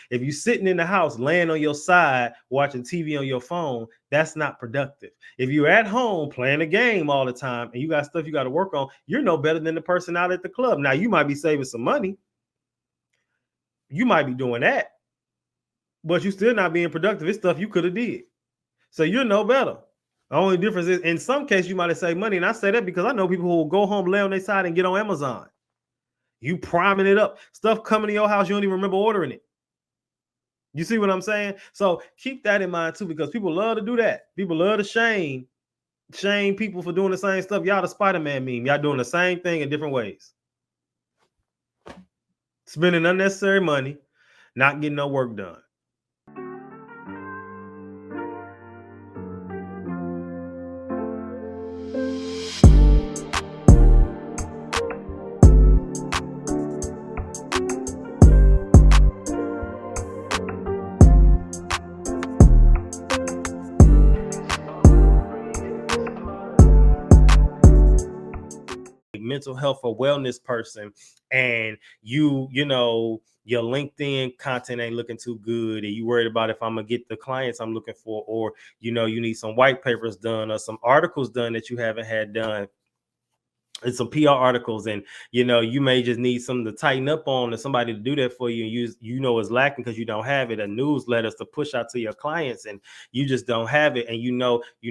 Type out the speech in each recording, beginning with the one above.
If you're sitting in the house, laying on your side, watching TV on your phone, that's not productive. If you're at home playing a game all the time and you got stuff you got to work on, you're no better than the person out at the club. Now, you might be saving some money. You might be doing that, but you're still not being productive. It's stuff you could have did. So you're no better. The only difference is in some cases you might have saved money. And I say that because I know people who will go home, lay on their side, and get on Amazon. You priming it up. Stuff coming to your house, you don't even remember ordering it. You see what I'm saying? So keep that in mind too, because people love to do that. People love to shame people for doing the same stuff. Y'all the Spider-Man meme. Y'all doing the same thing in different ways. Spending unnecessary money, not getting no work done. Mental health or wellness person, and you know your LinkedIn content ain't looking too good, and you worried about if I'm gonna get the clients I'm looking for, or you need some white papers done or some articles done that you haven't had done, and some PR articles, and you may just need something to tighten up on, and somebody to do that for you, and it's lacking because you don't have it, a newsletter to push out to your clients, and you just don't have it, and you're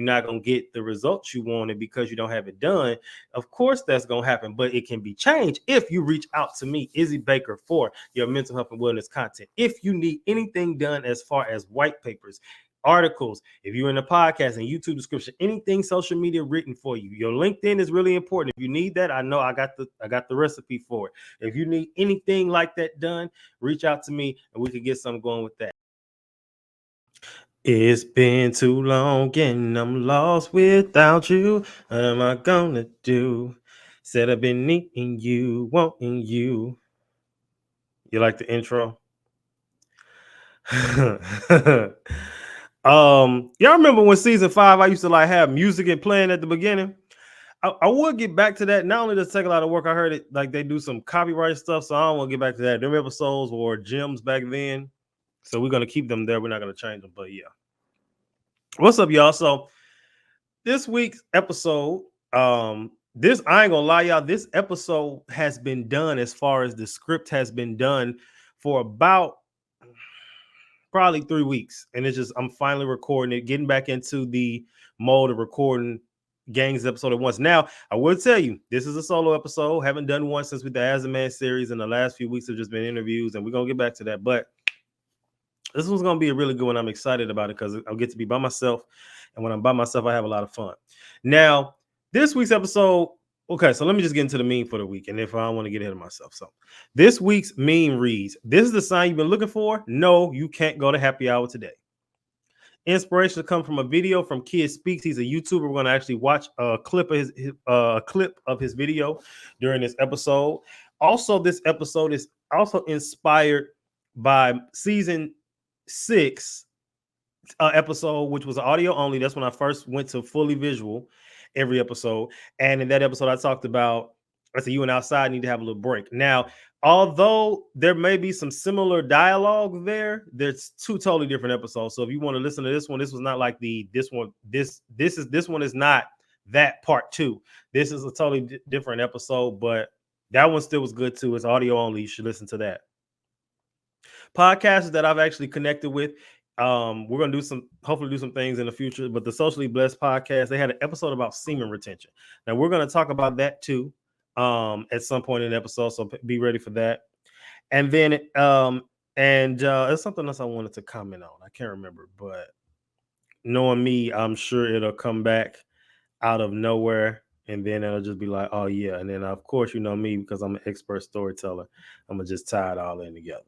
not going to get the results you wanted because you don't have it done. Of course that's going to happen, but it can be changed if you reach out to me, Izzy Baker, for your mental health and wellness content. If you need anything done as far as white papers, articles, if you're in the podcast and YouTube description, anything social media written for you, your LinkedIn is really important. If you need that, I know I got the recipe for it. If you need anything like that done, reach out to me and we can get something going with that. It's been too long and I'm lost without you. What am I gonna do? Said I've been needing you, wanting you. You like the intro? Y'all remember when season 5 I used to have music and playing at the beginning? I would get back to that. Not only does it take a lot of work, I heard it they do some copyright stuff, so I don't want to get back to that. Them episodes were gems back then, so we're gonna keep them there. We're not gonna change them, but yeah. What's up, y'all? So this week's episode, this I ain't gonna lie, y'all. This episode has been done, as far as the script has been done, for about probably 3 weeks, and it's just I'm finally recording it, getting back into the mode of recording gangs episode at once. Now I will tell you, this is a solo episode. Haven't done one since with the As a Man series, and the last few weeks have just been interviews, and we're gonna get back to that. But this one's gonna be a really good one. I'm excited about it because I'll get to be by myself, and when I'm by myself, I have a lot of fun. Now this week's episode. Okay, so let me just get into the meme for the week, and if I don't want to get ahead of myself. So this week's meme reads, "This is the sign you've been looking for. No, you can't go to happy hour today." Inspiration to come from a video from Kid Speaks. He's a YouTuber. We're going to actually watch a clip of his video during this episode. Also, this episode is also inspired by season 6 episode, which was audio only. That's when I first went to fully visual every episode. And in that episode, I talked about, I said, you and outside need to have a little break. Now, although there may be some similar dialogue there's 2 totally different episodes. So if you want to listen to this one, this was not like this one is not that part 2. This is a totally different episode, but that one still was good too. It's audio only. You should listen to that. Podcasters that I've actually connected with. We're gonna hopefully do some things in the future. But the Socially Blessed podcast, they had an episode about semen retention. Now we're gonna talk about that too, at some point in the episode. So be ready for that. And then there's something else I wanted to comment on. I can't remember, but knowing me, I'm sure it'll come back out of nowhere. And then it'll just be like, oh yeah. And then of course, me, because I'm an expert storyteller, I'm gonna just tie it all in together.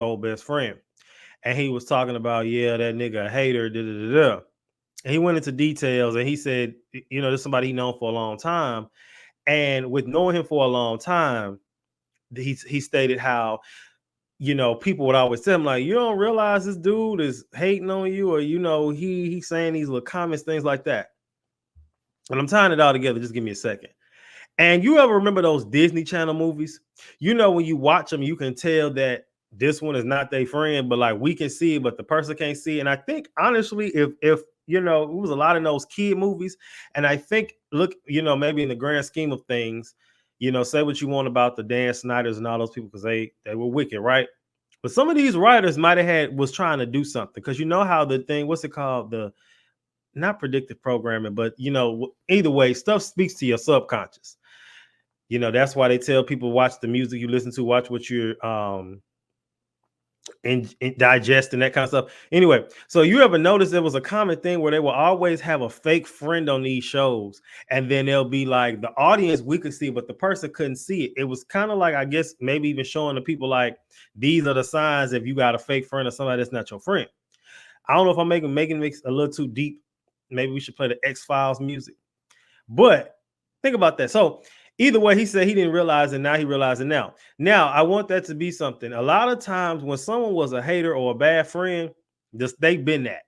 old best friend. And he was talking about, yeah, that nigga a hater, da da da da. And he went into details and he said, you know, this is somebody he known for a long time. And with knowing him for a long time, he stated how, you know, people would always tell him, like, you don't realize this dude is hating on you, or, you know, he's saying these little comments, things like that. And I'm tying it all together. Just give me a second. And you ever remember those Disney Channel movies? You know, when you watch them, you can tell that this one is not their friend, but like we can see it, but the person can't see it. And I think honestly, if you know, it was a lot of those kid movies, and I think, look, you know, maybe in the grand scheme of things, you know, say what you want about the Dan Snyders and all those people because they were wicked, right? But some of these writers might have had was trying to do something because you know how the thing, what's it called, the not predictive programming, but you know, either way, stuff speaks to your subconscious. You know, that's why they tell people watch the music you listen to, watch what you're in digesting, that kind of stuff. Anyway, so you ever notice there was a common thing where they will always have a fake friend on these shows, and then they'll be like the audience we could see, but the person couldn't see it. It was kind of like, I guess maybe even showing the people like these are the signs if you got a fake friend or somebody that's not your friend. I don't know if I'm making it a little too deep. Maybe we should play the X-Files music. But think about that. So either way, he said he didn't realize it. Now he realized it now. Now I want that to be something. A lot of times when someone was a hater or a bad friend, just they've been that.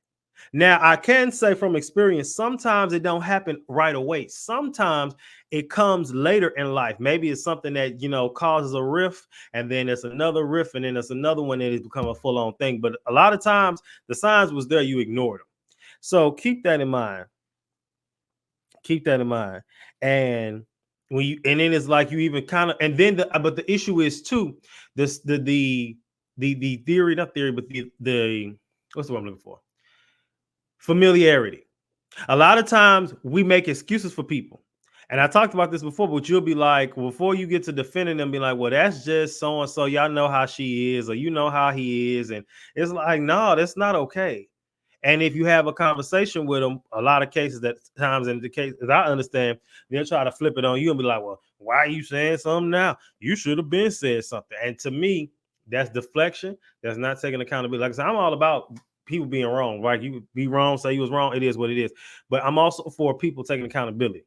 Now I can say from experience, sometimes it don't happen right away. Sometimes it comes later in life. Maybe it's something that, you know, causes a rift, and then there's another rift, and then there's another one that has become a full-on thing. But a lot of times the signs was there, you ignored them. So keep that in mind. Keep that in mind. And when you, and then it's like you even kind of, and then but the issue is too, this the theory, not theory, but the what's the word I'm looking for? Familiarity. A lot of times we make excuses for people. And I talked about this before, but you'll be like, before you get to defending them, be like, well, that's just so and so. Y'all know how she is, or you know how he is. And it's like, no, that's not okay. And if you have a conversation with them, a lot of cases that times in the case, as I understand, they'll try to flip it on you and be like, well, why are you saying something now? You should have been said something. And to me, that's deflection. That's not taking accountability. Like I said, I'm all about people being wrong, right? You be wrong, say you was wrong. It is what it is. But I'm also for people taking accountability.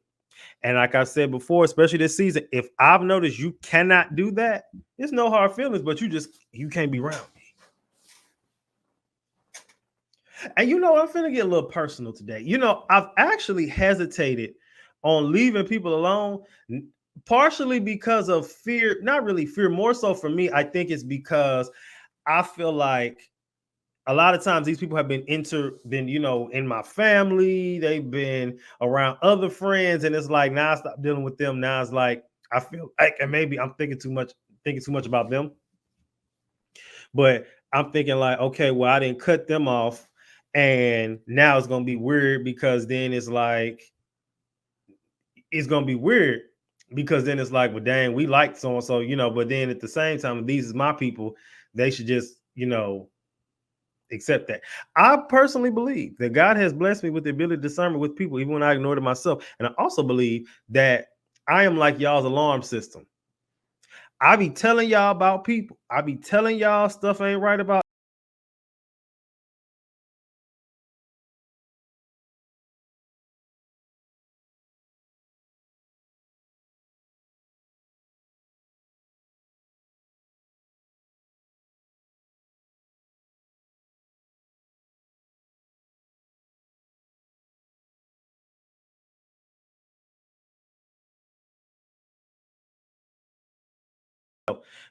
And like I said before, especially this season, if I've noticed you cannot do that, there's no hard feelings, but you can't be around me. And you know, I'm finna get a little personal today. You know, I've actually hesitated on leaving people alone, partially because of fear, not really fear, more so for me. I think it's because I feel like a lot of times these people have been, you know, in my family, they've been around other friends, and it's like now I stop dealing with them. Now it's like I feel like, and maybe I'm thinking too much about them. But I'm thinking like, okay, well, I didn't cut them off, and now it's gonna be weird because then it's gonna be weird because then it's like, well, dang, we like so and so, you know. But then at the same time, these is my people. They should just, you know, accept that. I personally believe that God has blessed me with the ability to discern with people, even when I ignored it myself. And I also believe that I am like y'all's alarm system. I be telling y'all about people. I be telling y'all stuff ain't right about.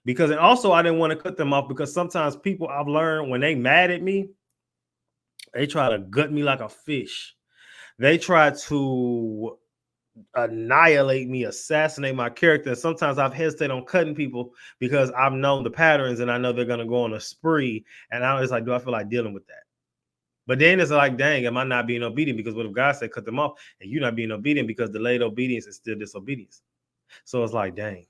Because, and also I didn't want to cut them off because sometimes people, I've learned, when they mad at me, they try to gut me like a fish. They try to annihilate me, assassinate my character. And sometimes I've hesitated on cutting people because I've known the patterns and I know they're gonna go on a spree. And I was like, do I feel like dealing with that? But then it's like, dang, am I not being obedient? Because what if God said cut them off and you're not being obedient, because delayed obedience is still disobedience. So it's like, dang,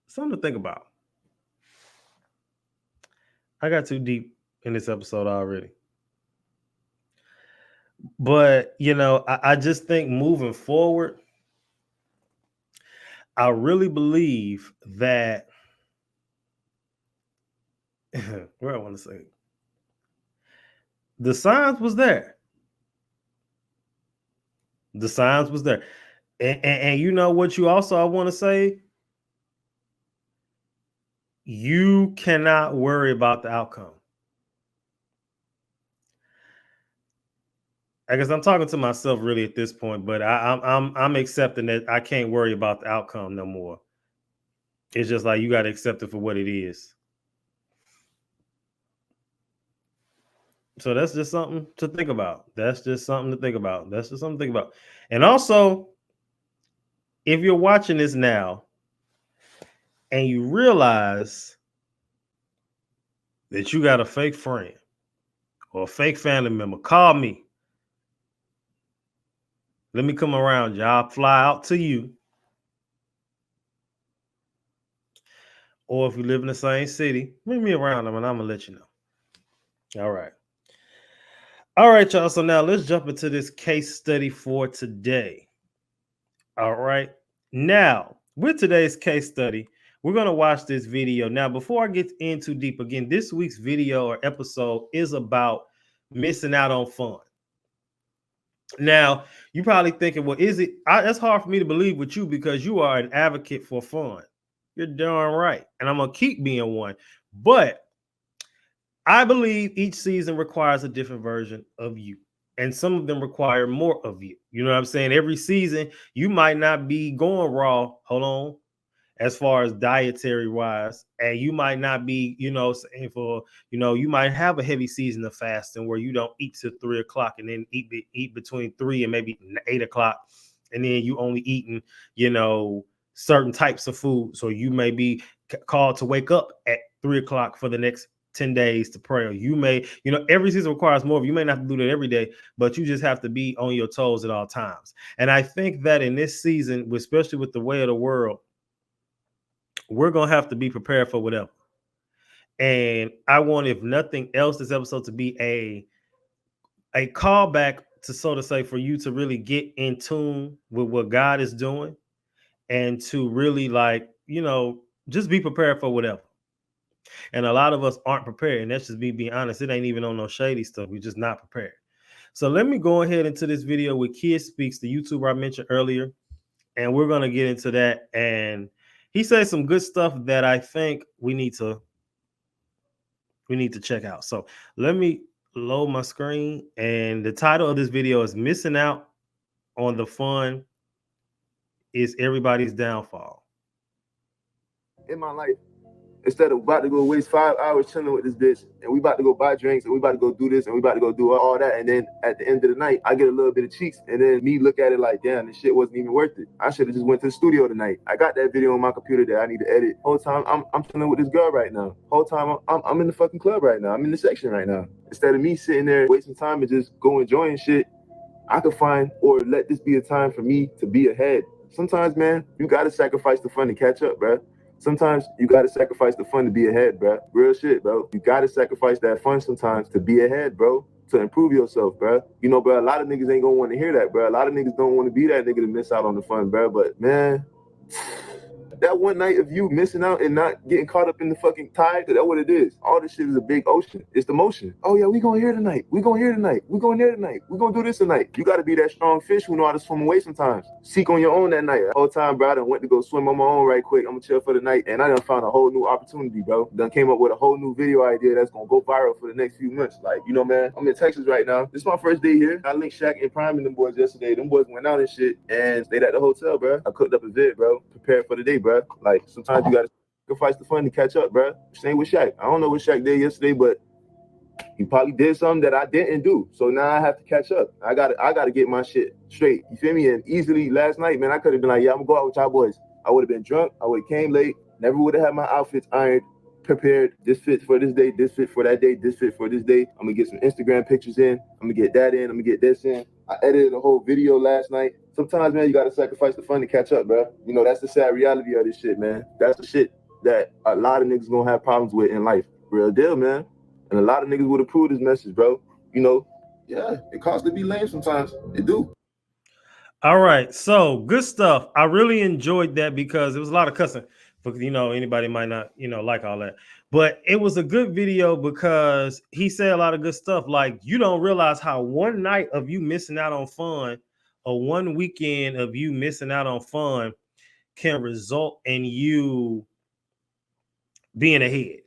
something to think about. I got too deep in this episode already. But you know, I just think moving forward, I really believe that where I want to say, the signs was there. The signs was there. And you know what you also I want to say? You cannot worry about the outcome. I guess I'm talking to myself really at this point, but I'm accepting that I can't worry about the outcome no more. It's just like you got to accept it for what it is. So that's just something to think about. That's just something to think about. That's just something to think about. And also, if you're watching this now and you realize that you got a fake friend or a fake family member, call me. Let me come around you. I'll fly out to you. Or if you live in the same city, bring me around them and I'm going to let you know. All right. All right, y'all. So now let's jump into this case study for today. All right. Now, with today's case study, we're going to watch this video. Now, before I get in too deep, again, this week's video or episode is about missing out on fun. Now, you're probably thinking, well, that's hard for me to believe with you because you are an advocate for fun. You're darn right. And I'm going to keep being one. But I believe each season requires a different version of you. And some of them require more of you. You know what I'm saying? Every season, you might not be going raw. Hold on. As far as dietary wise, and you might not be, saying you might have a heavy season of fasting where you don't eat till 3 o'clock and then eat between 3 and maybe 8 o'clock. And then you only eating, certain types of food. So you may be called to wake up at 3 o'clock for the next 10 days to pray. Or you may, every season requires more. You may not have to do that every day, but you just have to be on your toes at all times. And I think that in this season, especially with the way of the world, we're going to have to be prepared for whatever. And I want, if nothing else, this episode to be a callback to, so to say, for you to really get in tune with what God is doing and to really just be prepared for whatever. And a lot of us aren't prepared. And that's just me being honest. It ain't even on no shady stuff. We're just not prepared. So let me go ahead into this video with Kid Speaks, the YouTuber I mentioned earlier. And we're going to get into that. And he says some good stuff that I think we need to check out. So let me load my screen. And the title of this video is Missing Out on the Fun is Everybody's Downfall. In my life, instead of about to go waste 5 hours chilling with this bitch, and we about to go buy drinks, and we about to go do this, and we about to go do all that, and then at the end of the night, I get a little bit of cheeks, and then me look at it like, damn, this shit wasn't even worth it. I should have just went to the studio tonight. I got that video on my computer that I need to edit. Whole time, I'm chilling with this girl right now. Whole time, I'm in the fucking club right now. I'm in the section right now. Instead of me sitting there wasting time and just go enjoying shit, I could find, or let this be a time for me to be ahead. Sometimes, man, you gotta sacrifice the fun to catch up, bruh. Sometimes you got to sacrifice the fun to be ahead, bro. Real shit, bro. You got to sacrifice that fun sometimes to be ahead, bro. To improve yourself, bro. Bro, a lot of niggas ain't gonna want to hear that, bro. A lot of niggas don't want to be that nigga to miss out on the fun, bro. But, man, that one night of you missing out and not getting caught up in the fucking tide, that's what it is. All this shit is a big ocean. It's the motion. Oh, yeah, we going here tonight. We going here tonight. We going there tonight. We going to do this tonight. You got to be that strong fish who know how to swim away sometimes. Seek on your own that night. The whole time, bro, I done went to go swim on my own right quick. I'm going to chill for the night. And I done found a whole new opportunity, bro. Done came up with a whole new video idea that's going to go viral for the next few months. Like, man, I'm in Texas right now. This is my first day here. I linked Shaq and Prime and them boys yesterday. Them boys went out and shit and stayed at the hotel, bro. I cooked up a vid, bro. Prepared for the day, bro. Like, sometimes you gotta sacrifice the fun to catch up, bro. Same with Shaq. I don't know what Shaq did yesterday, but he probably did something that I didn't do. So now I have to catch up. I gotta get my shit straight. You feel me? And easily last night, man, I could have been like, yeah, I'm gonna go out with y'all boys. I would have been drunk. I would have came late. Never would have had my outfits ironed, prepared. This fit for this day. This fit for that day. This fit for this day. I'm gonna get some Instagram pictures in. I'm gonna get that in. I'm gonna get this in. I edited a whole video last night. Sometimes, man, you gotta sacrifice the fun to catch up, bro. That's the sad reality of this shit, man. That's the shit that a lot of niggas gonna have problems with in life. Real deal, man. And a lot of niggas would approve this message, bro. Yeah, it costs to be lame sometimes. It do. All right, so good stuff. I really enjoyed that because it was a lot of cussing. Because anybody might not like all that, but it was a good video because he said a lot of good stuff. Like, you don't realize how one night of you missing out on fun, or one weekend of you missing out on fun, can result in you being ahead.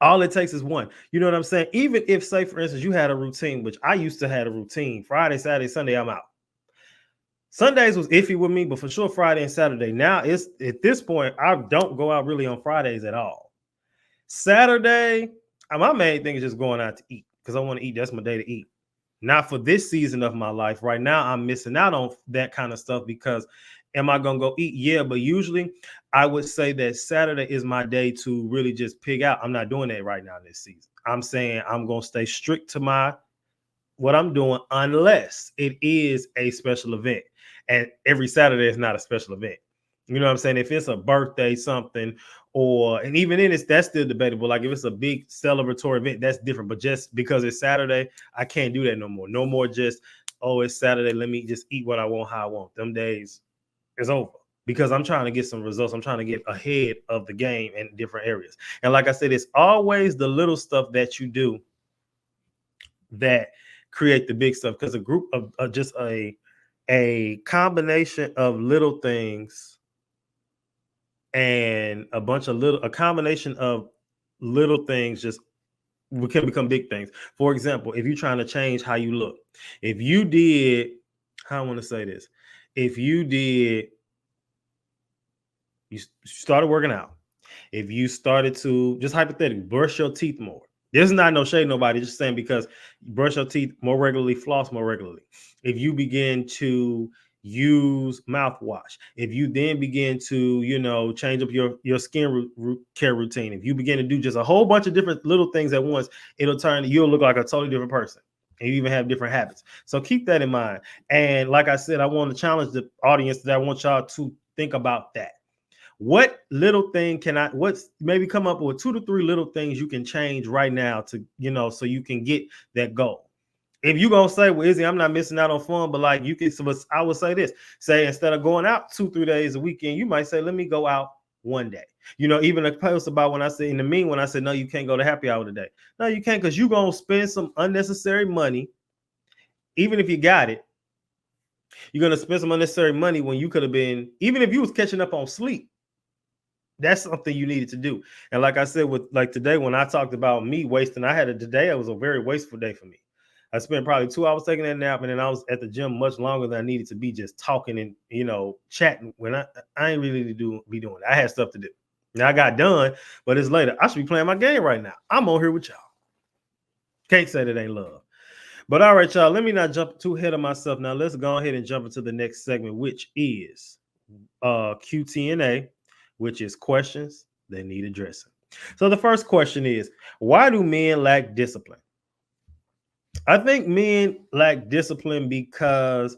All it takes is one. You know what I'm saying? Even if, say, for instance, you had a routine, which I used to have a routine. Friday, Saturday, Sunday, I'm out. Sundays was iffy with me, but for sure Friday and Saturday. Now it's at this point, I don't go out really on Fridays at all. Saturday, my main thing is just going out to eat because I want to eat. That's my day to eat. Not for this season of my life. Right now, I'm missing out on that kind of stuff because am I going to go eat? Yeah, but usually I would say that Saturday is my day to really just pig out. I'm not doing that right now this season. I'm saying I'm going to stay strict to what I'm doing unless it is a special event. And every Saturday is not a special event. You know what I'm saying? If it's a birthday, something, and even then that's still debatable. Like if it's a big celebratory event, that's different. But just because it's Saturday, I can't do that no more. No more just, oh, it's Saturday, let me just eat what I want, how I want. Them days is over because I'm trying to get some results. I'm trying to get ahead of the game in different areas. And like I said, it's always the little stuff that you do that create the big stuff, because a group of just a combination of little things and a combination of little things just can become big things. For example, if you're trying to change how you look, if you did, how I want to say this, if you started working out, if you started to, just hypothetically, brush your teeth more. There's not no shade nobody, just saying, because you brush your teeth more regularly, floss more regularly. If you begin to use mouthwash, if you then begin to, change up your skin care routine, if you begin to do just a whole bunch of different little things at once, you'll look like a totally different person. And you even have different habits. So keep that in mind. And like I said, I want to challenge the audience that I want y'all to think about that. What little thing maybe come up with 2 to 3 little things you can change right now to, so you can get that goal. If you're going to say, well, Izzy, I'm not missing out on fun, but like you can, I would say this, say, instead of going out 2-3 days a weekend, you might say, let me go out one day. Even a post about when I say no, you can't go to happy hour today. No, you can't, because you're going to spend some unnecessary money. Even if you got it, you're going to spend some unnecessary money when you could have been, even if you was catching up on sleep. That's something you needed to do. And like I said, with like today, when I talked about me wasting, today it was a very wasteful day for me. I spent probably 2 hours taking that nap, and then I was at the gym much longer than I needed to be, just talking and chatting, when I ain't really be doing that. I had stuff to do. Now I got done, but it's later. I should be playing my game right now. I'm on here with y'all. Can't say that ain't love. But all right, y'all, let me not jump too ahead of myself. Now let's go ahead and jump into the next segment, which is QT&A, which is questions that need addressing. So the first question is, why do men lack discipline? I think men lack discipline because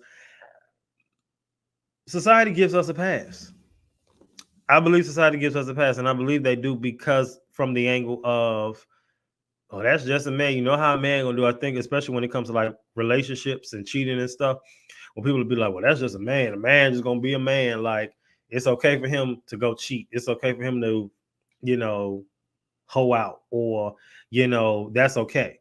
society gives us a pass. I believe society gives us a pass, and I believe they do because from the angle of, oh, that's just a man. You know how a man gonna do? I think especially when it comes to like relationships and cheating and stuff, when people will be like, well, that's just a man. A man just gonna be a man. Like, it's okay for him to go cheat. It's okay for him to, hoe out, or, that's okay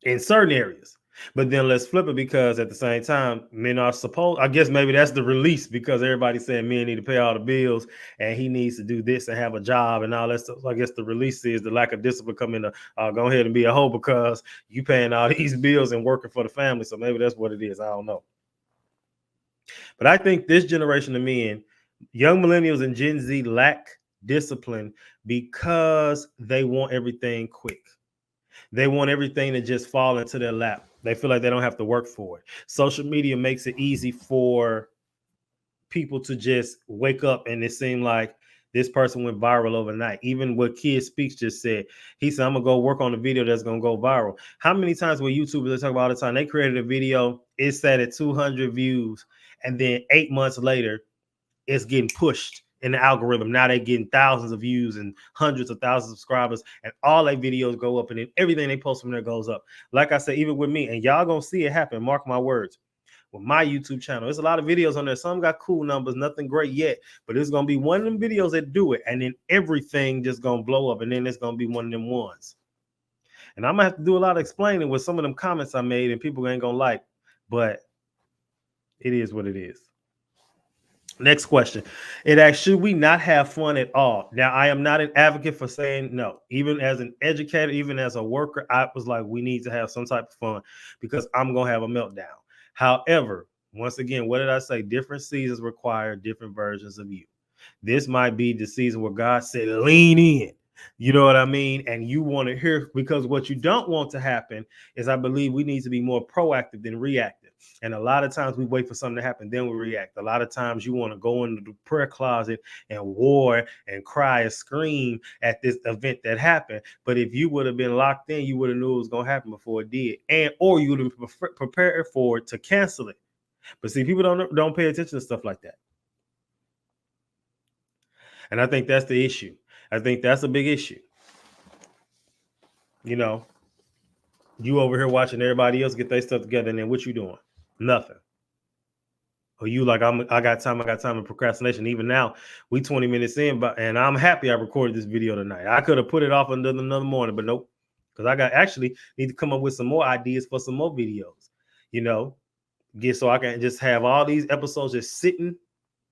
in certain areas. But then let's flip it, because at the same time, men are supposed, I guess maybe that's the release, because everybody's saying men need to pay all the bills and he needs to do this and have a job and all that stuff. So I guess the release is the lack of discipline coming to go ahead and be a hoe because you paying all these bills and working for the family. So maybe that's what it is. I don't know. But I think this generation of men, young millennials and Gen Z, lack discipline because they want everything quick. They want everything to just fall into their lap. They feel like they don't have to work for it. Social media makes it easy for people to just wake up and it seemed like this person went viral overnight. Even what Kid Speaks just said, he said, I'm gonna go work on a video that's gonna go viral. How many times with YouTubers, they talk about all the time, they created a video, it sat at 200 views, and then 8 months later, it's getting pushed in the algorithm. Now they're getting thousands of views and hundreds of thousands of subscribers, and all their videos go up, and then everything they post from there goes up. Like I said, even with me, and y'all gonna see it happen, mark my words. with my YouTube channel. There's a lot of videos on there. Some got cool numbers, nothing great yet, but it's gonna be one of them videos that do it, and then everything just gonna blow up, and then it's gonna be one of them ones. And I'm gonna have to do a lot of explaining with some of them comments I made, and people ain't gonna like, but it is what it is. Next question. It asks, should we not have fun at all? Now, I am not an advocate for saying no. Even as an educator, even as a worker, I was like, we need to have some type of fun because I'm going to have a meltdown. However, once again, what did I say? Different seasons require different versions of you. This might be the season where God said, lean in. You know what I mean? And you want to hear, because what you don't want to happen is, I believe we need to be more proactive than reactive. And a lot of times we wait for something to happen, then we react. A lot of times you want to go into the prayer closet and war and cry and scream at this event that happened. But if you would have been locked in, you would have knew it was going to happen before it did. And or you would have prepared for it to cancel it. But see, people don't pay attention to stuff like that. And I think that's the issue. I think that's a big issue. You know, you over here watching everybody else get their stuff together, and then what you doing? Nothing. Or you like, I got time and procrastination. Even now, we 20 minutes in, and I'm happy I recorded this video tonight. I could have put it off another morning, but nope. Because I actually need to come up with some more ideas for some more videos. You know, so I can just have all these episodes just sitting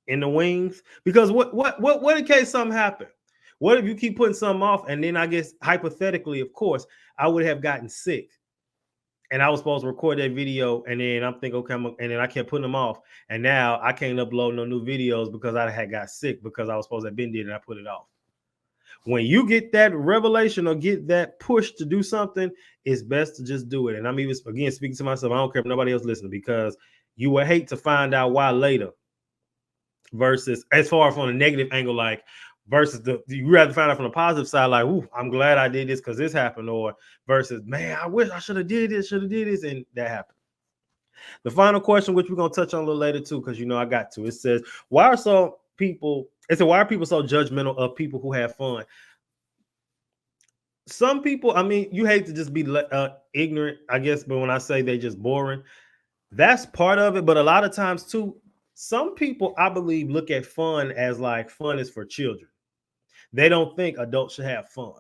in the wings. Because what in case something happened? What if you keep putting something off, and then I guess hypothetically, of course, I would have gotten sick, and I was supposed to record that video, and then I'm thinking, okay, and then I kept putting them off, and now I can't upload no new videos because I had got sick because I was supposed to have been dead and I put it off. When you get that revelation or get that push to do something, it's best to just do it. And I'm even, again, speaking to myself, I don't care if nobody else listening, because you would hate to find out why later. Versus, as far as from a negative angle, like, versus you rather find out from the positive side, like, ooh, I'm glad I did this because this happened, or versus, man, I wish I should have did this, and that happened. The final question, which we're gonna touch on a little later too, because I got to. It says, why are people so judgmental of people who have fun? Some people, I mean, you hate to just be ignorant, I guess, but when I say they just boring, that's part of it. But a lot of times too, some people, I believe, look at fun as like fun is for children. They don't think adults should have fun.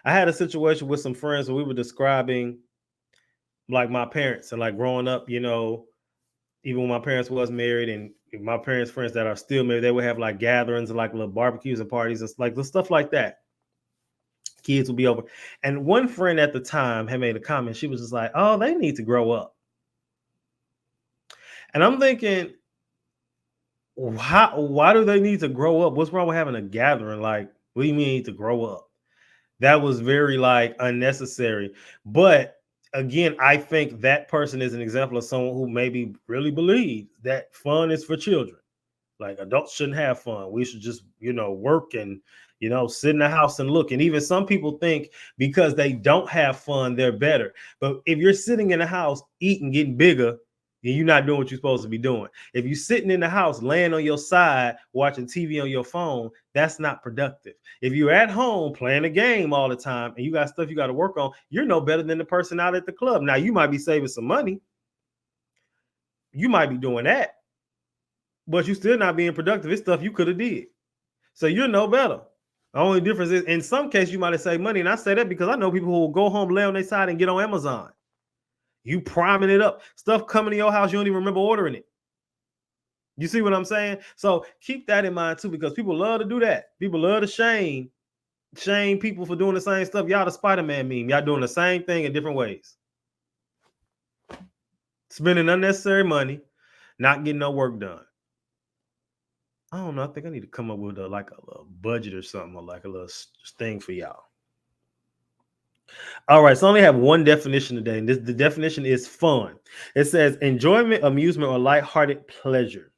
I had a situation with some friends where we were describing like my parents and like growing up, even when my parents was married, and my parents' friends that are still married, they would have like gatherings and like little barbecues and parties and like the stuff like that. Kids would be over. And one friend at the time had made a comment. She was just like, oh, they need to grow up. And I'm thinking, why do they need to grow up? What's wrong with having a gathering? Like, what do you mean to grow up? That was very like unnecessary. But again, I think that person is an example of someone who maybe really believes that fun is for children. Like, adults shouldn't have fun. We should just, work and, sit in the house and look. And even some people think because they don't have fun, they're better. But if you're sitting in the house, eating, getting bigger, then you're not doing what you're supposed to be doing. If you're sitting in the house, laying on your side, watching TV on your phone, that's not productive. If you're at home playing a game all the time and you got stuff you got to work on, you're no better than the person out at the club. Now, you might be saving some money. You might be doing that, but you're still not being productive. It's stuff you could have did. So you're no better. The only difference is, in some cases, you might have saved money. And I say that because I know people who will go home, lay on their side, and get on Amazon. You priming it up. Stuff coming to your house, you don't even remember ordering it. You see what I'm saying? So keep that in mind too, because people love to do that. People love to shame people for doing the same stuff. Y'all the Spider-Man meme. Y'all doing the same thing in different ways. Spending unnecessary money, not getting no work done. I don't know. I think I need to come up with a little budget or something, or like a little thing for y'all. All right, so I only have one definition today, and the definition is fun. It says enjoyment, amusement, or lighthearted pleasure.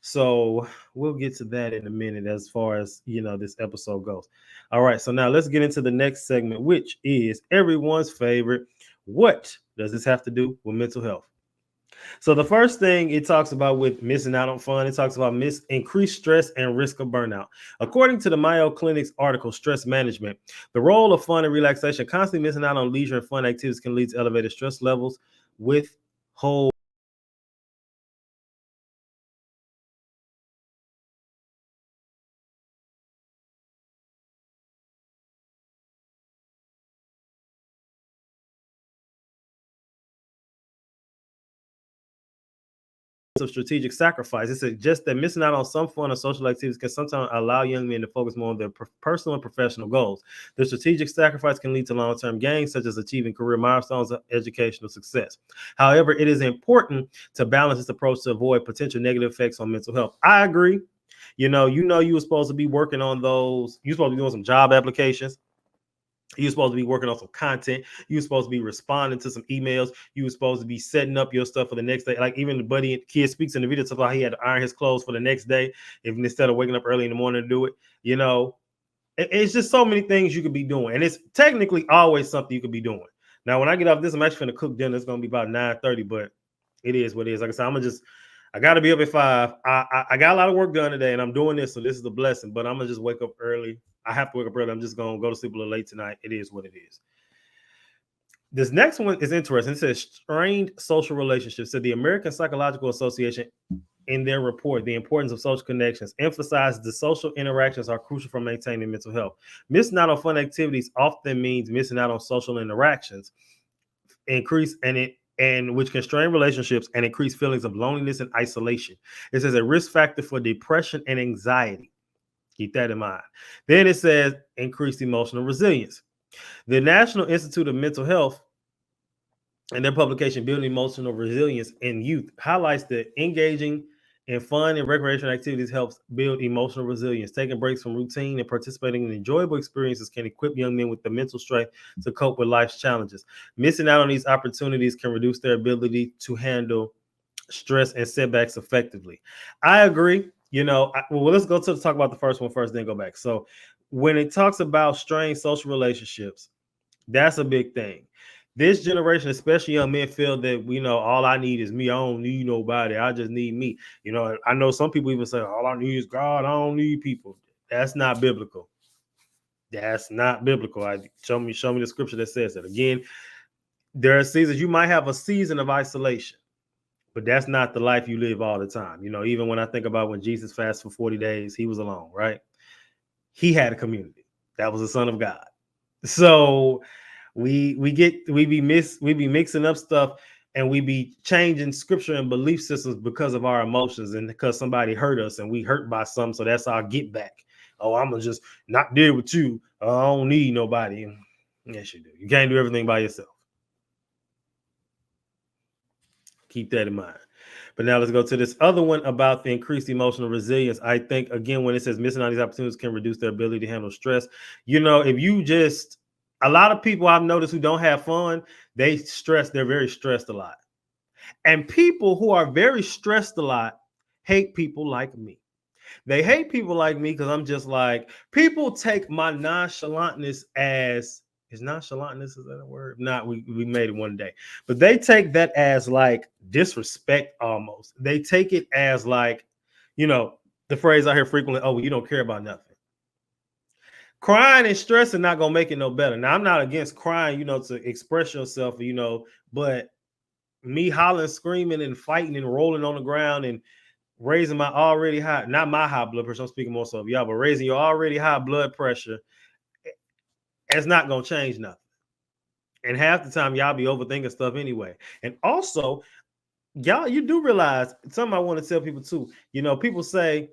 So we'll get to that in a minute as far as, this episode goes. All right, so now let's get into the next segment, which is everyone's favorite. What does this have to do with mental health? So the first thing it talks about with missing out on fun, it talks about increased stress and risk of burnout. According to the Mayo Clinic's article, Stress Management, the role of fun and relaxation, constantly missing out on leisure and fun activities can lead to elevated stress levels with whole of strategic sacrifice. It suggests that missing out on some fun or social activities can sometimes allow young men to focus more on their personal and professional goals. The strategic sacrifice can lead to long-term gains, such as achieving career milestones or educational success. However, it is important to balance this approach to avoid potential negative effects on mental health. I agree. You were supposed to be working on those. You're supposed to be doing some job applications. You're supposed to be working on some content. You're supposed to be responding to some emails. You were supposed to be setting up your stuff for the next day. Like even the buddy kid speaks in the video about how he had to iron his clothes for the next day, if instead of waking up early in the morning to do it. It's just so many things you could be doing, and it's technically always something you could be doing. Now, when I get off this, I'm actually going to cook dinner. It's going to be about 9:30, but it is what it is. Like I said, I got to be up at 5. I got a lot of work done today, and I'm doing this, so this is a blessing. But I'm gonna just wake up early. I have to wake up early. I'm just gonna go to sleep a little late tonight. It is what it is. This next one is interesting. It says strained social relationships. So the American Psychological Association, in their report, the importance of social connections, emphasizes the social interactions are crucial for maintaining mental health. Missing out on fun activities often means missing out on social interactions, which can strain relationships and increase feelings of loneliness and isolation. It says a risk factor for depression and anxiety. Keep that in mind. Then it says increased emotional resilience. The National Institute of Mental Health, in their publication Building Emotional Resilience in Youth, highlights that engaging in fun and recreational activities helps build emotional resilience. Taking breaks from routine and participating in enjoyable experiences can equip young men with the mental strength to cope with life's challenges. Missing out on these opportunities can reduce their ability to handle stress and setbacks effectively. I agree. Let's go to talk about the first one first, then go back. So when it talks about strained social relationships, that's a big thing. This generation, especially young men, feel that, all I need is me. I don't need nobody. I just need me. I know some people even say, all I need is God. I don't need people. That's not biblical. That's not biblical. Show me the scripture that says that. Again, there are seasons. You might have a season of isolation, but that's not the life you live all the time. Even when I think about when Jesus fasted for 40 days, he was alone, right? He had a community. That was the Son of God. So we be mixing up stuff, and we be changing scripture and belief systems because of our emotions and because somebody hurt us and we hurt by something. So that's our get back. Oh, I'm gonna just not deal with you. I don't need nobody. Yes, you do. You can't do everything by yourself. Keep that in mind. But now let's go to this other one about the increased emotional resilience. I think, again, when it says missing out these opportunities can reduce their ability to handle stress. If you just, a lot of people I've noticed who don't have fun, they're very stressed a lot. And people who are very stressed a lot hate people like me. They hate people like me because I'm just like, people take my nonchalantness as, is nonchalantness, is that a word? Not, we made it one day. But they take that as like disrespect almost. They take it as like, the phrase I hear frequently, oh, you don't care about nothing. Crying and stressing not going to make it no better. Now, I'm not against crying, to express yourself, but me hollering, screaming, and fighting and rolling on the ground and raising my already high, not my high blood pressure, I'm speaking more so of y'all, but raising your already high blood pressure, it's not going to change nothing. And half the time, y'all be overthinking stuff anyway. And also, y'all, you do realize something I want to tell people too. People say,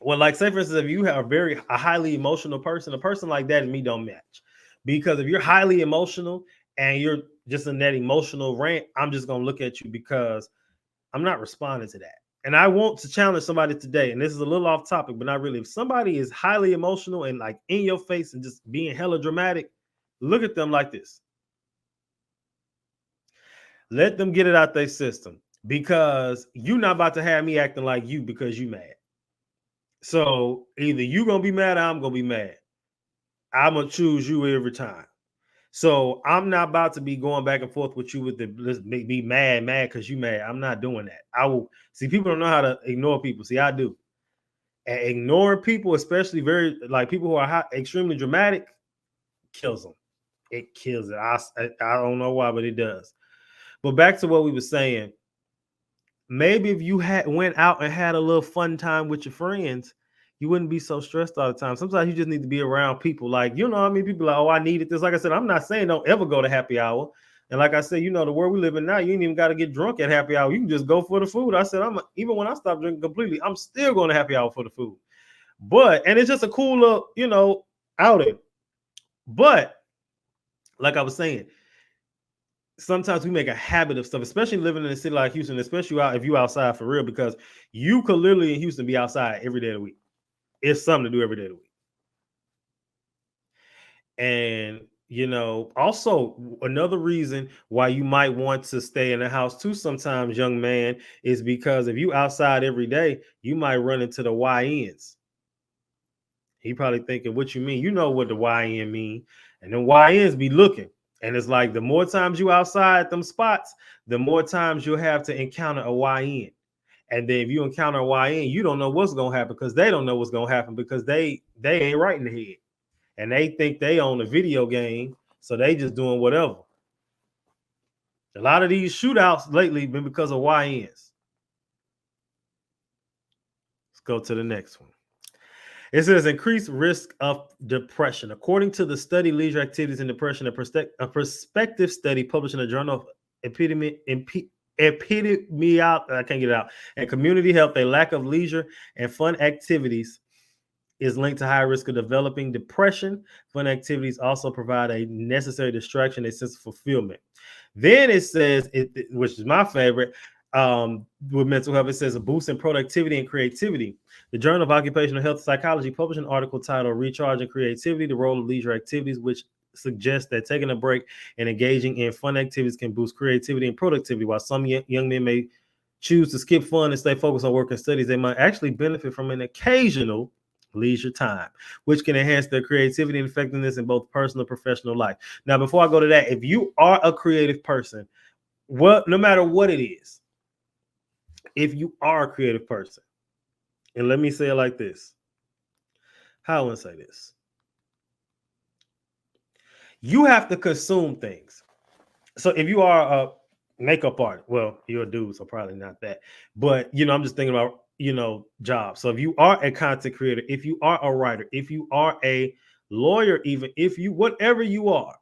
well, like say for instance, if you have a highly emotional person, a person like that and me don't match. Because if you're highly emotional and you're just in that emotional rant, I'm just going to look at you because I'm not responding to that. And I want to challenge somebody today, and this is a little off topic, but not really. If somebody is highly emotional and like in your face and just being hella dramatic, look at them like this. Let them get it out their system, because you're not about to have me acting like you because you mad. So either you going to be mad or I'm going to be mad. I'm going to choose you every time. So I'm not about to be going back and forth with you with let's be mad because you mad. I'm not doing that. I will see, people don't know how to ignore people. See, I do. And ignoring people, especially very like people who are extremely dramatic, kills them. It kills it. I don't know why, but it does. But back to what we were saying. Maybe if you went out and had a little fun time with your friends, you wouldn't be so stressed all the time. Sometimes you just need to be around people. Like, people like, oh, I needed this. Like I said, I'm not saying don't ever go to happy hour. And like I said, the world we live in now, you ain't even got to get drunk at happy hour. You can just go for the food. I said, even when I stop drinking completely, I'm still going to happy hour for the food. And it's just a cool little, outing. But like I was saying, sometimes we make a habit of stuff, especially living in a city like Houston, especially if you outside for real, because you could literally in Houston be outside every day of the week. It's something to do every day of the week. And also another reason why you might want to stay in the house too sometimes, young man, is because if you outside every day, you might run into the YNs. He probably thinking, what you mean? You know what the YN mean. And then YNs be looking. And it's like the more times you outside them spots, the more times you'll have to encounter a YN. And then if you encounter a YN, you don't know what's gonna happen because they don't know what's gonna happen because they ain't right in the head. And they think they own a video game, so they just doing whatever. A lot of these shootouts lately been because of YNs. Let's go to the next one. It says increased risk of depression. According to the study Leisure Activities and Depression, a prospective study published in the Journal of Epidemiology, I can't get it out, and Community Health, a lack of leisure and fun activities is linked to high risk of developing depression. Fun activities also provide a necessary distraction, a sense of fulfillment. Then it says, which is my favorite, with mental health, it says a boost in productivity and creativity. The Journal of Occupational Health Psychology published an article titled Recharging Creativity, the Role of Leisure Activities, which suggests that taking a break and engaging in fun activities can boost creativity and productivity. While some young men may choose to skip fun and stay focused on work and studies, they might actually benefit from an occasional leisure time, which can enhance their creativity and effectiveness in both personal and professional life. Now, before I go to that, if you are a creative person, no matter what it is, if you are a creative person, and let me say it like this, how I want to say this, you have to consume things. So if you are a makeup artist, well, you're a dude, so probably not that, but I'm just thinking about jobs. So if you are a content creator, if you are a writer, if you are a lawyer, even if you whatever you are,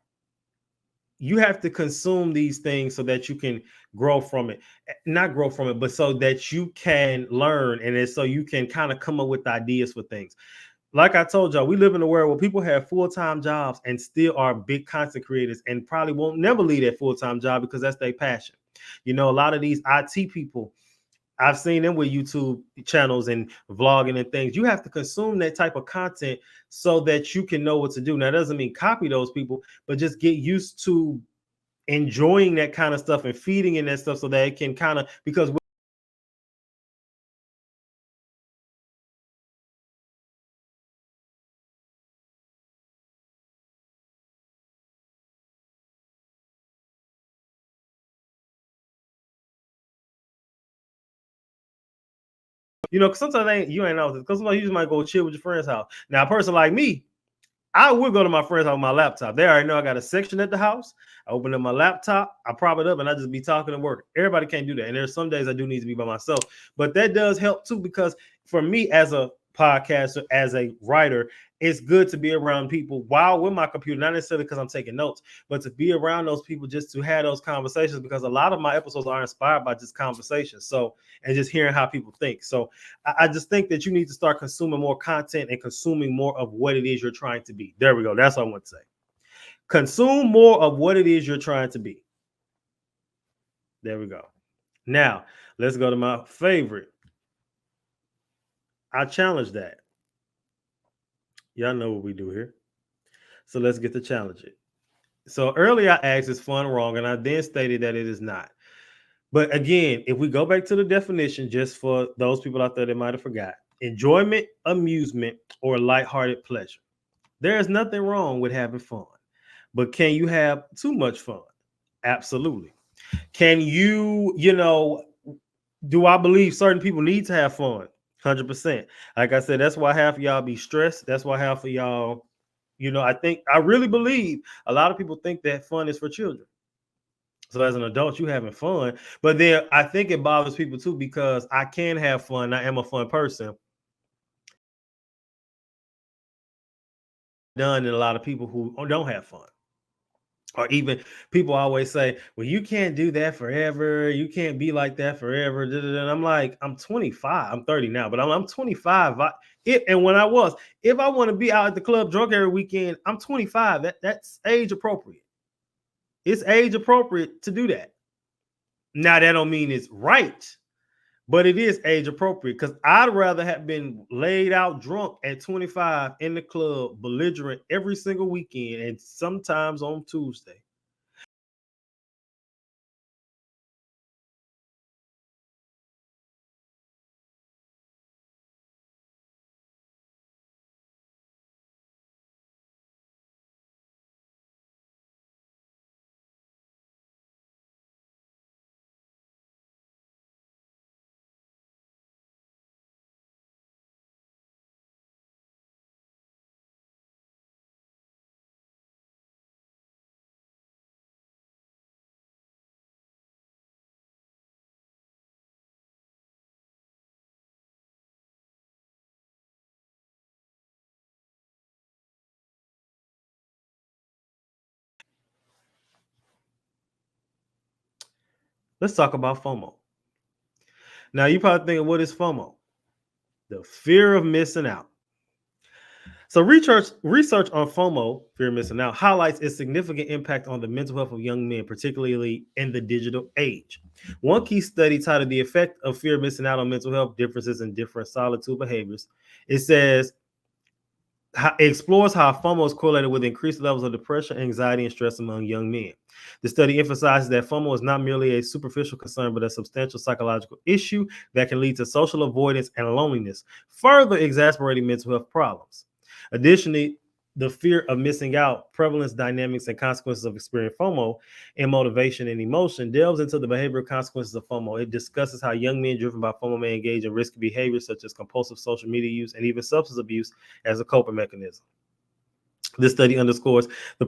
you have to consume these things so that you can grow from it. Not grow from it, but so that you can learn, and so you can kind of come up with ideas for things. Like I told y'all, we live in a world where people have full-time jobs and still are big content creators and probably won't never leave that full-time job because that's their passion. A lot of these IT people, I've seen them with YouTube channels and vlogging and things. You have to consume that type of content so that you can know what to do. Now, that doesn't mean copy those people, but just get used to enjoying that kind of stuff and feeding in that stuff so that it can kind of, because sometimes you ain't out there because sometimes you just might go chill with your friend's house. Now, a person like me, I would go to my friend's house with my laptop. They already know I got a section at the house. I open up my laptop, I prop it up, and I just be talking and working. Everybody can't do that. And there's some days I do need to be by myself. But that does help too, because for me as a podcaster, as a writer, it's good to be around people while with my computer, not necessarily because I'm taking notes, but to be around those people just to have those conversations, because a lot of my episodes are inspired by just conversations. So, and just hearing how people think. So I just think that you need to start consuming more content and consuming more of what it is you're trying to be. There we go. That's what I want to say. Consume more of what it is you're trying to be. There we go. Now, let's go to my favorite. I challenge that. Y'all know what we do here. So let's get to challenge it. So earlier I asked, is fun wrong? And I then stated that it is not. But again, if we go back to the definition, just for those people out there that might have forgot, enjoyment, amusement, or lighthearted pleasure. There is nothing wrong with having fun. But can you have too much fun? Absolutely. Can you, do I believe certain people need to have fun? 100%. Like I said, that's why half of y'all be stressed. That's why half of y'all, I really believe a lot of people think that fun is for children. So as an adult, you having fun. But then I think it bothers people too, because I can have fun. I am a fun person. Done in a lot of people who don't have fun. Or even people always say, well, you can't do that forever. You can't be like that forever. And I'm like, I'm 25. I'm 30 now, but I'm 25. And when if I want to be out at the club drunk every weekend, I'm 25. That's age appropriate. It's age appropriate to do that. Now, that don't mean it's right, but it is age appropriate because I'd rather have been laid out drunk at 25 in the club, belligerent every single weekend and sometimes on Tuesday. Let's talk about FOMO. Now, you probably thinking, what is FOMO? The fear of missing out. So research on FOMO, fear of missing out, highlights its significant impact on the mental health of young men, particularly in the digital age. One key study titled The Effect of Fear of Missing Out on Mental Health Differences in Different Solitude Behaviors. It says it explores how FOMO is correlated with increased levels of depression, anxiety, and stress among young men. The study emphasizes that FOMO is not merely a superficial concern, but a substantial psychological issue that can lead to social avoidance and loneliness, further exacerbating mental health problems. Additionally, the fear of missing out, prevalence, dynamics, and consequences of experiencing FOMO and motivation and emotion delves into the behavioral consequences of FOMO. It discusses how young men driven by FOMO may engage in risky behaviors such as compulsive social media use and even substance abuse as a coping mechanism. This study underscores the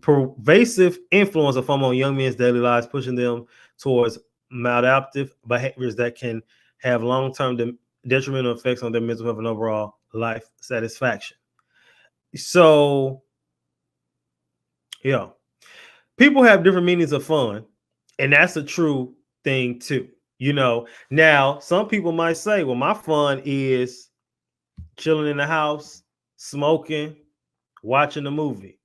pervasive influence of FOMO on young men's daily lives, pushing them towards maladaptive behaviors that can have long-term detrimental effects on their mental health and overall life satisfaction. So, yeah, people have different meanings of fun, and that's a true thing too. Now some people might say, well, my fun is chilling in the house, smoking, watching a movie.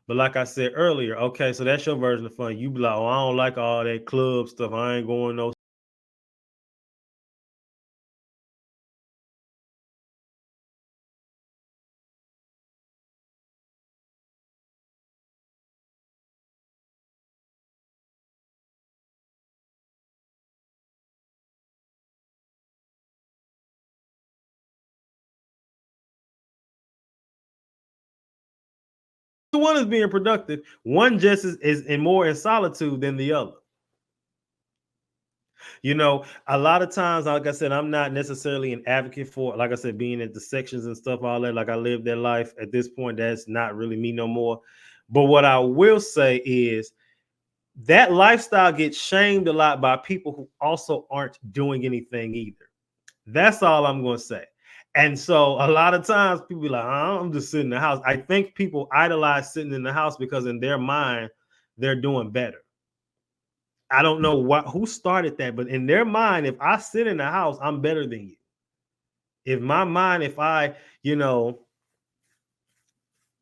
But like I said earlier, okay, so that's your version of fun. You be like, oh, I don't like all that club stuff. I ain't going no. One is being productive. One just is in more in solitude than the other. A lot of times, like I said, I'm not necessarily an advocate for, like I said, being at the sections and stuff, all that. Like I lived that life at this point. That's not really me no more. But what I will say is that lifestyle gets shamed a lot by people who also aren't doing anything either. That's all I'm going to say. And so a lot of times people be like, oh, I'm just sitting in the house. I think people idolize sitting in the house because in their mind, they're doing better. I don't know who started that, but in their mind, if I sit in the house, I'm better than you. If I,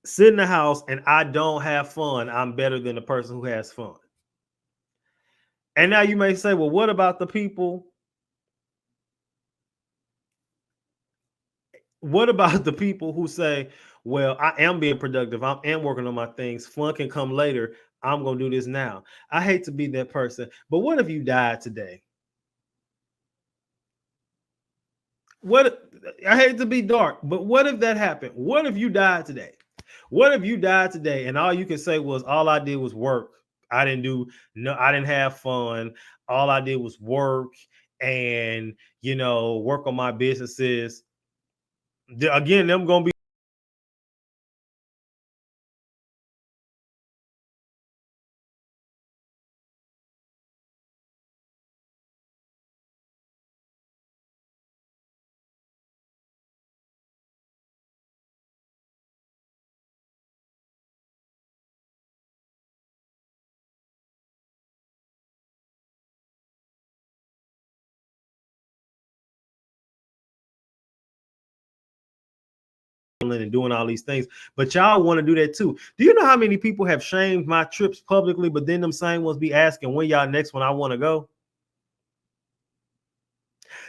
sit in the house and I don't have fun, I'm better than the person who has fun. And now you may say, well, what about the people? What about the people who say, well, I am being productive. I am working on my things. Fun can come later. I'm going to do this now. I hate to be that person, but what if you died today? What I hate to be dark, but what if that happened? What if you died today? What if you died today and all you can say was all I did was work. I didn't have fun. All I did was work and work on my businesses. Again, them gonna be traveling and doing all these things. But y'all want to do that too. Do you know how many people have shamed my trips publicly, but then them same ones be asking when y'all next when I want to go?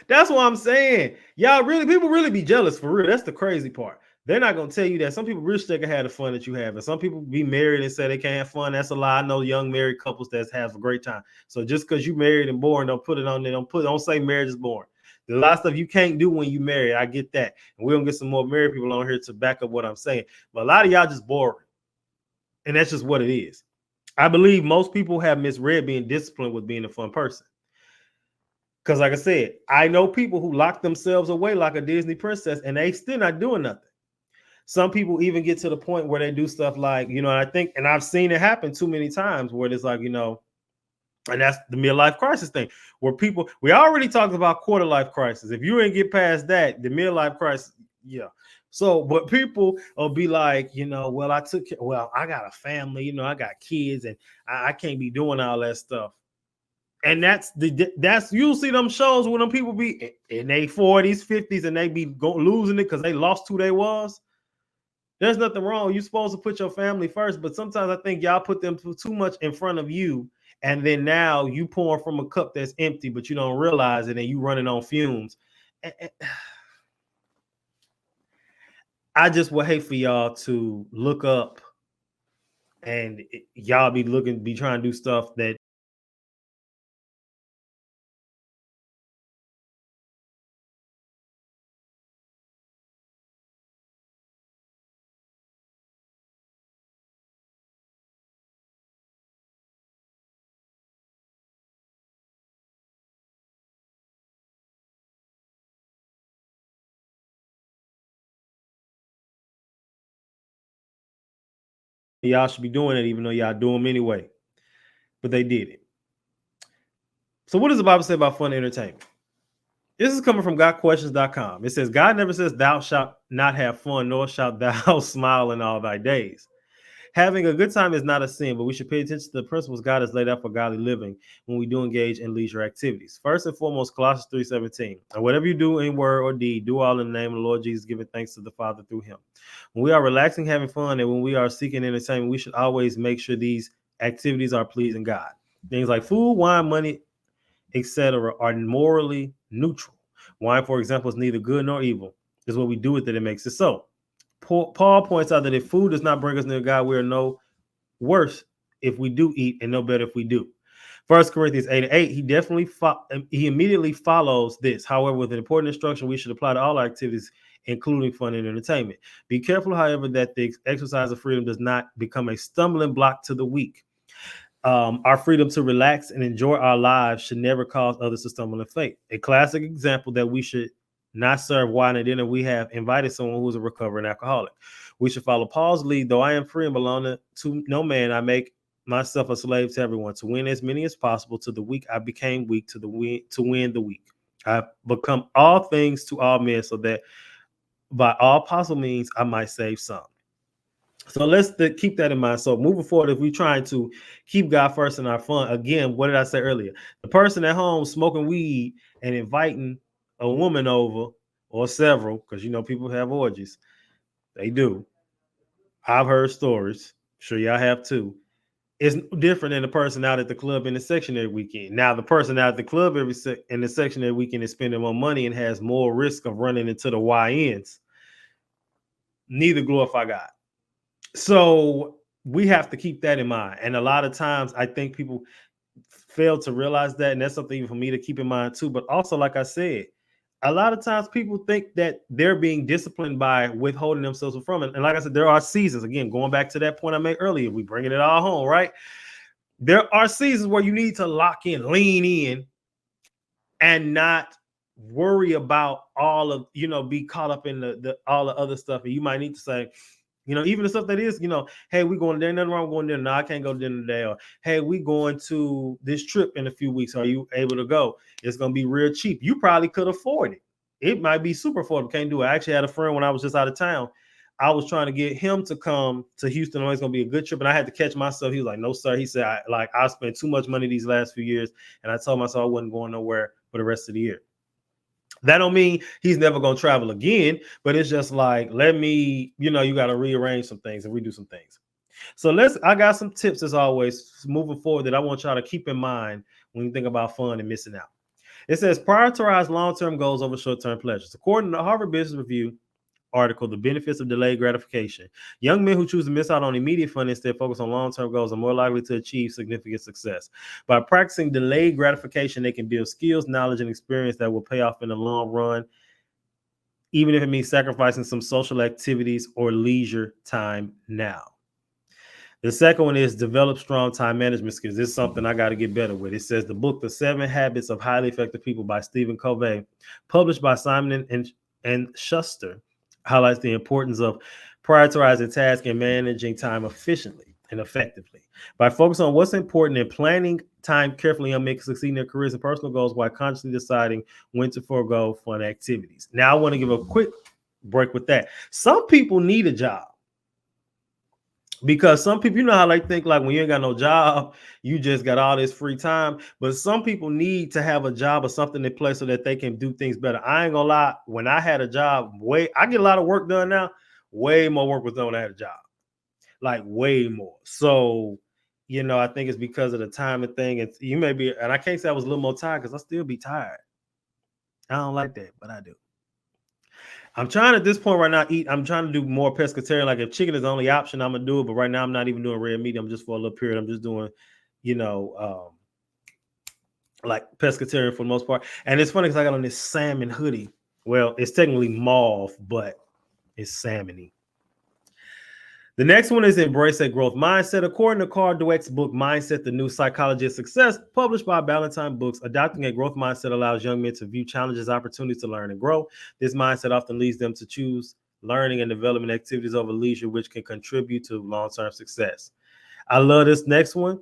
That's what I'm saying. People really be jealous for real. That's the crazy part. They're not gonna tell you that. Some people wish they could have the fun that you have, and some people be married and say they can't have fun. That's a lie. I know young married couples that have a great time. So just because you married and boring, don't put it on there. Don't say marriage is boring. There's a lot of stuff you can't do when you married. I get that, and we're gonna get some more married people on here to back up what I'm saying. But a lot of y'all just boring, and that's just what it is. I believe most people have misread being disciplined with being a fun person. Because like I said, I know people who lock themselves away like a Disney princess and they still not doing nothing. Some people even get to the point where they do stuff like, and I think, and I've seen it happen too many times where it's like, and that's the midlife crisis thing where we already talked about quarter life crisis. If you ain't get past that, the midlife crisis, yeah. So, but people will be like, well, I got a family, I got kids and I can't be doing all that stuff. And that's you'll see them shows when them people be in their 40s, 50s, and they be losing it because they lost who they was. There's nothing wrong. You're supposed to put your family first, but sometimes I think y'all put them too much in front of you, and then now you pouring from a cup that's empty, but you don't realize it, and you running on fumes. I just would hate for y'all to look up and y'all be trying to do stuff that y'all should be doing it, even though y'all do them anyway. But they did it. So what does the Bible say about fun and entertainment? This is coming from GodQuestions.com. It says, God never says thou shalt not have fun, nor shalt thou smile in all thy days. Having a good time is not a sin, but we should pay attention to the principles God has laid out for godly living when we do engage in leisure activities. First and foremost, Colossians 3:17. And whatever you do in word or deed, do all in the name of the Lord Jesus, giving thanks to the Father through him. When we are relaxing, having fun, and when we are seeking entertainment, we should always make sure these activities are pleasing God. Things like food, wine, money, etc., are morally neutral. Wine, for example, is neither good nor evil. It's what we do with it that makes it so. Paul points out that if food does not bring us near God, we are no worse if we do eat and no better if we do. 1 Corinthians 8:8, he immediately follows this. However, with an important instruction we should apply to all our activities, including fun and entertainment. Be careful, however, that the exercise of freedom does not become a stumbling block to the weak. Our freedom to relax and enjoy our lives should never cause others to stumble in faith. A classic example that we should not serve wine at dinner, we have invited someone who is a recovering alcoholic. We should follow Paul's lead. Though I am free and belong to no man, I make myself a slave to everyone. To win as many as possible, to the weak I became weak, to win the weak. I become all things to all men, so that by all possible means I might save some. So let's keep that in mind. So moving forward, if we're trying to keep God first in our fun, again, what did I say earlier? The person at home smoking weed and inviting a woman over or several, because people have orgies. They do. I've heard stories. Sure, y'all have too. It's different than the person out at the club in the section every weekend. Now, the person out at the club in the section every weekend is spending more money and has more risk of running into the YNs. Neither glorify God. So we have to keep that in mind. And a lot of times I think people fail to realize that. And that's something even for me to keep in mind too. But also, like I said, a lot of times people think that they're being disciplined by withholding themselves from it. And like I said, there are seasons, again, going back to that point I made earlier, we bringing it all home, right? There are seasons where you need to lock in, lean in, and not worry about all of, be caught up in the all the other stuff. And you might need to say, even the stuff that is, hey, we going there, nothing wrong going there. No, I can't go to dinner today. Or, hey, we going to this trip in a few weeks. Are you able to go? It's going to be real cheap. You probably could afford it. It might be super affordable. Can't do it. I actually had a friend when I was just out of town. I was trying to get him to come to Houston. It's going to be a good trip. And I had to catch myself. He was like, no, sir. He said, I spent too much money these last few years. And I told myself I wasn't going nowhere for the rest of the year. That don't mean he's never gonna travel again, but it's just like, let me, you got to rearrange some things and redo some things. So I got some tips as always moving forward that I want y'all to keep in mind when you think about fun and missing out. It says prioritize long-term goals over short-term pleasures. According to the Harvard Business Review article, The Benefits of Delayed Gratification, young men who choose to miss out on immediate fun and instead focus on long-term goals are more likely to achieve significant success. By practicing delayed gratification, they can build skills, knowledge, and experience that will pay off in the long run, even if it means sacrificing some social activities or leisure time now. The second one is develop strong time management skills. This is something I got to get better with. It says the book, The 7 Habits of Highly Effective People by Stephen Covey, published by Simon and Schuster, highlights the importance of prioritizing tasks and managing time efficiently and effectively. By focusing on what's important and planning time carefully, young men can succeed in their careers and personal goals while consciously deciding when to forego fun activities. Now, I want to give a quick break with that. Some people need a job. Because some people, how they think like when you ain't got no job, you just got all this free time. But some people need to have a job or something in place so that they can do things better. I ain't gonna lie, when I had a job, I get a lot of work done now. Way more work was done when I had a job, like way more. So, I think it's because of the timing thing. And you may be, and I can't say I was a little more tired because I still be tired. I don't like that, but I do. I'm trying at this point right now I'm trying to do more pescatarian. Like if chicken is the only option, I'm gonna do it. But right now I'm not even doing red meat. I'm just for a little period. I'm just doing, like pescatarian for the most part. And it's funny because I got on this salmon hoodie. Well, it's technically mauve, but it's salmony. The next one is embrace a growth mindset. According to Carl Dweck's book, Mindset, The New Psychology of Success, published by Ballantine Books, adopting a growth mindset allows young men to view challenges as opportunities to learn and grow. This mindset often leads them to choose learning and development activities over leisure, which can contribute to long-term success. I love this next one.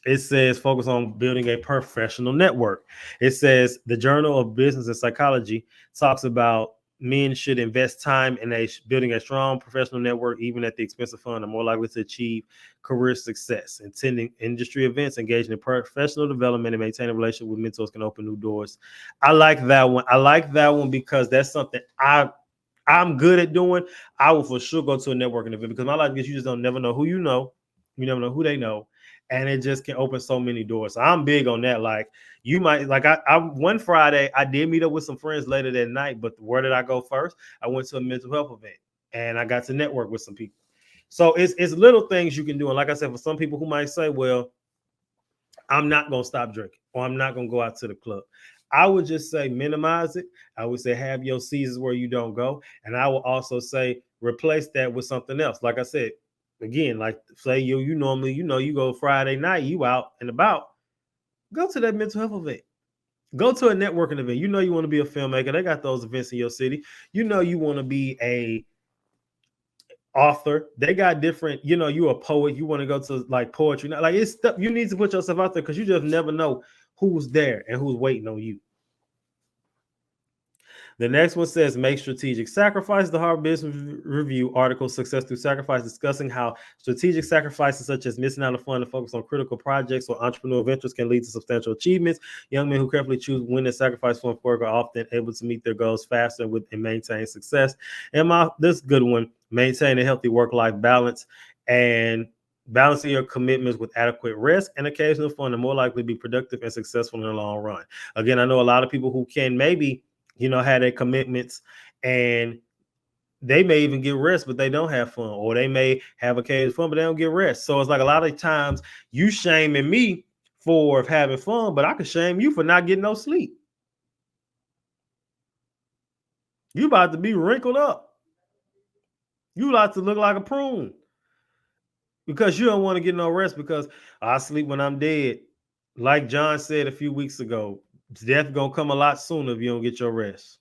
It says focus on building a professional network. It says the Journal of Business and Psychology talks about men should invest time in building a strong professional network, even at the expense of fun, are more likely to achieve career success. Attending industry events, engaging in professional development, and maintaining a relationship with mentors can open new doors. I like that one. I like that one because that's something I'm good at doing. I will for sure go to a networking event because my life is you just don't never know who you know. You never know who they know. And it just can open so many doors. So I'm big on that. Like you might, like I one Friday, I did meet up with some friends later that night, but where did I go first? I went to a mental health event and I got to network with some people. So it's little things you can do. And like I said, for some people who might say, well, I'm not going to stop drinking or I'm not going to go out to the club. I would just say minimize it. I would say have your seasons where you don't go. And I will also say replace that with something else. Like I said, again, like say you normally, you go Friday night, you out and about, go to that mental health event. Go to a networking event. You want to be a filmmaker. They got those events in your city. You want to be a author. They got different, you're a poet. You want to go to like poetry. Like it's stuff you need to put yourself out there because you just never know who's there and who's waiting on you. The next one says make strategic sacrifices. The Harvard Business Review article Success Through Sacrifice discussing how strategic sacrifices such as missing out on fun and focus on critical projects or entrepreneurial ventures can lead to substantial achievements. Young men who carefully choose when to sacrifice fun work are often able to meet their goals faster and maintain success. And this good one, maintain a healthy work-life balance and balancing your commitments with adequate rest and occasional fun are more likely to be productive and successful in the long run. Again, I know a lot of people who can maybe have their commitments and they may even get rest, but they don't have fun, or they may have occasional fun, but they don't get rest. So it's like a lot of times you shaming me for having fun, but I could shame you for not getting no sleep. You about to be wrinkled up. You about to look like a prune because you don't want to get no rest because I sleep when I'm dead. Like John said a few weeks ago, death gonna come a lot sooner if you don't get your rest.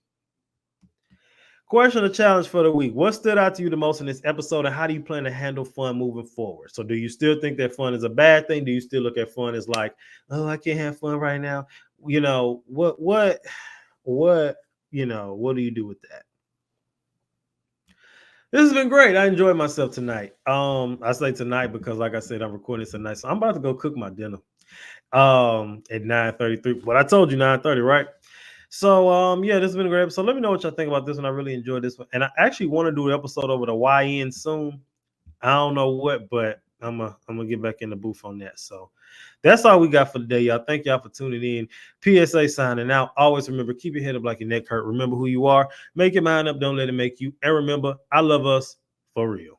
Question or challenge for the week. What stood out to you the most in this episode, and how do you plan to handle fun moving forward? So do you still think that fun is a bad thing? Do you still look at fun as like, oh, I can't have fun right now? What do you do with that? This has been great. I enjoyed myself tonight. I say tonight because like I said, I'm recording this tonight. So I'm about to go cook my dinner at 9:33. But I told you 9:30, right? So yeah, this has been a great episode. Let me know what y'all think about this one. I really enjoyed this one. And I actually want to do an episode over the YN soon. I don't know what, but I'm gonna get back in the booth on that. So that's all we got for today, y'all. Thank y'all for tuning in. PSA signing out. Always remember, keep your head up like your neck hurt. Remember who you are. Make your mind up. Don't let it make you. And remember, I love us for real.